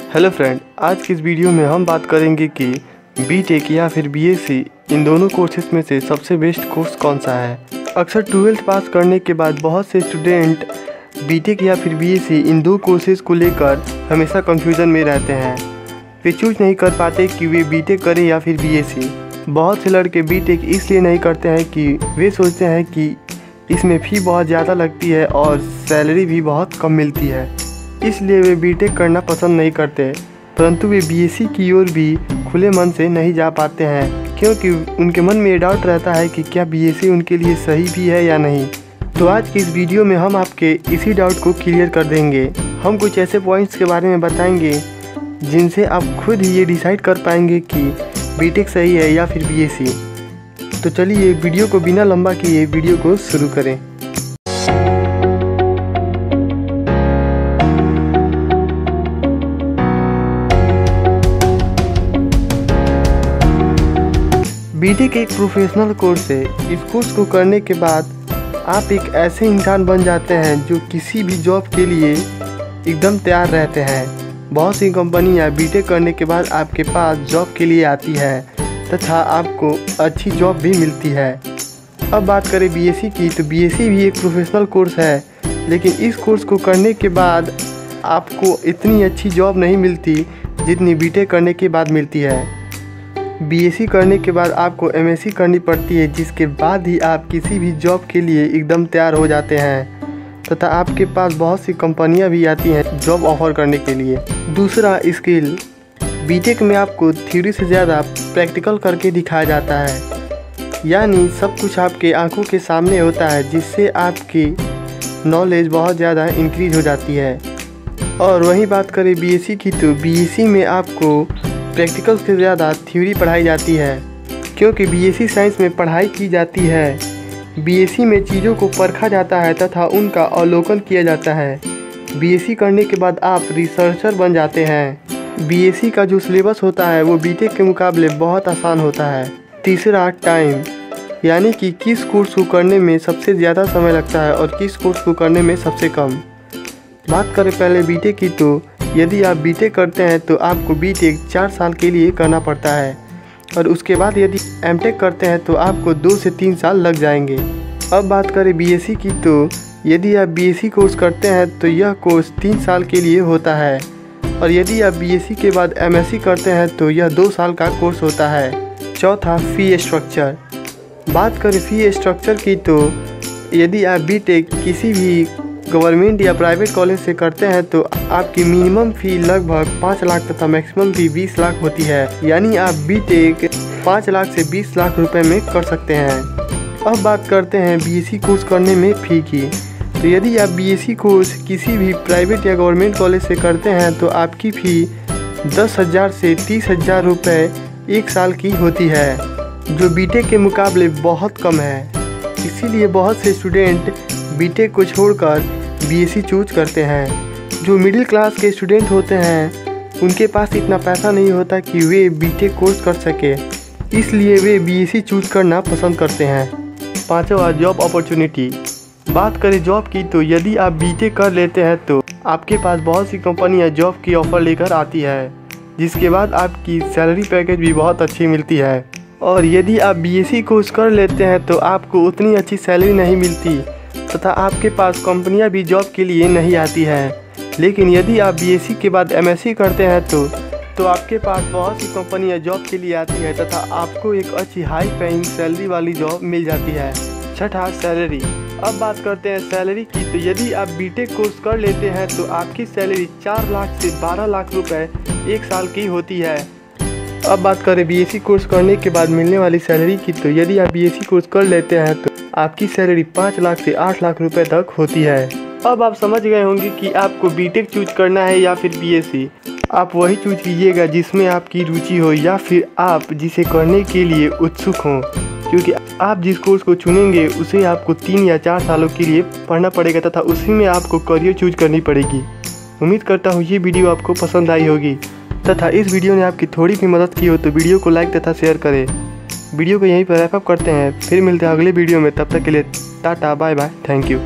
Hello friend, आज की इस वीडियो में हम बात करेंगे कि बीटेक या फिर बीएससी इन दोनों कोर्सेज में से सबसे बेस्ट कोर्स कौन सा है। अक्सर 12th पास करने के बाद बहुत से स्टूडेंट बीटेक या फिर बीएससी इन दो कोर्सेज को लेकर हमेशा कंफ्यूजन में रहते हैं। वे चूज नहीं कर पाते कि वे बीटेक करें या फिर बीएससी। बहुत से लड़के बीटेक इसलिए नहीं करते हैं कि वे सोचते हैं कि इसमें फ़ी बहुत ज़्यादा लगती है और सैलरी भी बहुत कम मिलती है, इसलिए वे बीटेक करना पसंद नहीं करते। परंतु वे बीएससी की ओर भी खुले मन से नहीं जा पाते हैं, क्योंकि उनके मन में ये डाउट रहता है कि क्या बीएससी उनके लिए सही भी है या नहीं। तो आज की इस वीडियो में हम आपके इसी डाउट को क्लियर कर देंगे। हम कुछ ऐसे पॉइंट्स के बारे में बताएंगे जिनसे आप खुद ही ये डिसाइड कर पाएंगे कि बीटेक सही है या फिर बीएससी। तो चलिए वीडियो को बिना लंबा किए वीडियो को शुरू करें। बीटेक एक प्रोफेशनल कोर्स है। इस कोर्स को करने के बाद आप एक ऐसे इंसान बन जाते हैं जो किसी भी जॉब के लिए एकदम तैयार रहते हैं। बहुत सी कंपनियां बीटेक करने के बाद आपके पास जॉब के लिए आती है तथा आपको अच्छी जॉब भी मिलती है। अब बात करें बीएससी की, तो बीएससी भी एक प्रोफेशनल कोर्स है, लेकिन इस कोर्स को करने के बाद आपको इतनी अच्छी जॉब नहीं मिलती जितनी बीटेक करने के बाद मिलती है। बीएससी करने के बाद आपको एमएससी करनी पड़ती है, जिसके बाद ही आप किसी भी जॉब के लिए एकदम तैयार हो जाते हैं तथा आपके पास बहुत सी कंपनियां भी आती हैं जॉब ऑफर करने के लिए। दूसरा स्किल, बीटेक में आपको थ्योरी से ज़्यादा प्रैक्टिकल करके दिखाया जाता है, यानी सब कुछ आपके आंखों के सामने होता है, जिससे आपकी नॉलेज बहुत ज़्यादा इंक्रीज हो जाती है। और वहीं बात करें बीएससी की, तो बीएससी में आपको प्रैक्टिकल से ज़्यादा थ्योरी पढ़ाई जाती है, क्योंकि बीएससी साइंस में पढ़ाई की जाती है। बीएससी में चीज़ों को परखा जाता है तथा उनका अवलोकन किया जाता है। बीएससी करने के बाद आप रिसर्चर बन जाते हैं। बीएससी का जो सिलेबस होता है वो बीटेक के मुकाबले बहुत आसान होता है। तीसरा, टाइम, यानी कि किस कोर्स को करने में सबसे ज़्यादा समय लगता है और किस कोर्स को करने में सबसे कम। बात करें पहले बीटेक की, तो यदि आप बीटेक करते हैं तो आपको बीटेक 4 साल के लिए करना पड़ता है, और उसके बाद यदि एमटेक करते हैं तो आपको 2 से 3 साल लग जाएंगे। अब बात करें बीएससी की, तो यदि आप बीएससी कोर्स करते हैं तो यह कोर्स 3 साल के लिए होता है, और यदि आप बीएससी के बाद एमएससी करते हैं तो यह 2 साल का कोर्स होता है। चौथा, फ़ी स्ट्रक्चर। बात करें फ़ी स्ट्रक्चर की, तो यदि आप बीटेक किसी भी गवर्नमेंट या प्राइवेट कॉलेज से करते हैं तो आपकी मिनिमम फ़ी लगभग 5 लाख तथा मैक्सिमम फ़ी 20 लाख होती है, यानी आप बीटेक 5 लाख से 20 लाख रुपए में कर सकते हैं। अब बात करते हैं बीएससी कोर्स करने में फ़ी की, तो यदि आप बीएससी कोर्स किसी भी प्राइवेट या गवर्नमेंट कॉलेज से करते हैं तो आपकी फ़ी 10,000 से 30,000 रुपये 1 साल की होती है, जो बीटेक के मुकाबले बहुत कम है। इसीलिए बहुत से स्टूडेंट बीटेक को छोड़कर बीएससी चूज करते हैं। जो मिडिल क्लास के स्टूडेंट होते हैं उनके पास इतना पैसा नहीं होता कि वे बीटेक कोर्स कर सके, इसलिए वे बीएससी चूज करना पसंद करते हैं। पांचवा, जॉब अपॉर्चुनिटी। बात करें जॉब की, तो यदि आप बीटेक कर लेते हैं तो आपके पास बहुत सी कंपनियां जॉब की ऑफ़र लेकर आती है, जिसके बाद आपकी सैलरी पैकेज भी बहुत अच्छी मिलती है। और यदि आप बीएससी कोर्स कर लेते हैं तो आपको उतनी अच्छी सैलरी नहीं मिलती तथा आपके पास कंपनियां भी जॉब के लिए नहीं आती है। लेकिन यदि आप बीएससी के बाद एमएससी करते हैं तो आपके पास बहुत सी कंपनियां जॉब के लिए आती है तथा आपको एक अच्छी हाई पेइंग सैलरी वाली जॉब मिल जाती है। छठा, सैलरी। अब बात करते हैं सैलरी की, तो यदि आप बीटेक कोर्स कर लेते हैं तो आपकी सैलरी 4 लाख से 12 लाख रुपए 1 साल की होती है। अब बात करें बीएससी कोर्स करने के बाद मिलने वाली सैलरी की, तो यदि आप बीएससी कोर्स कर लेते हैं तो आपकी सैलरी 5 लाख से 8 लाख रुपए तक होती है। अब आप समझ गए होंगे कि आपको बीटेक चूज करना है या फिर बीएससी। आप वही चूज कीजिएगा जिसमें आपकी रुचि हो या फिर आप जिसे करने के लिए उत्सुक हों, क्योंकि आप जिस कोर्स को चुनेंगे उसे आपको 3 या 4 सालों के लिए पढ़ना पड़ेगा तथा उसी में आपको करियर चूज करनी पड़ेगी। उम्मीद करता हूँ ये वीडियो आपको पसंद आई होगी तथा इस वीडियो ने आपकी थोड़ी भी मदद की हो तो वीडियो को लाइक तथा शेयर करें। वीडियो को यहीं पर रैप अप करते हैं, फिर मिलते हैं अगले वीडियो में। तब तक के लिए टाटा, बाय बाय, थैंक यू।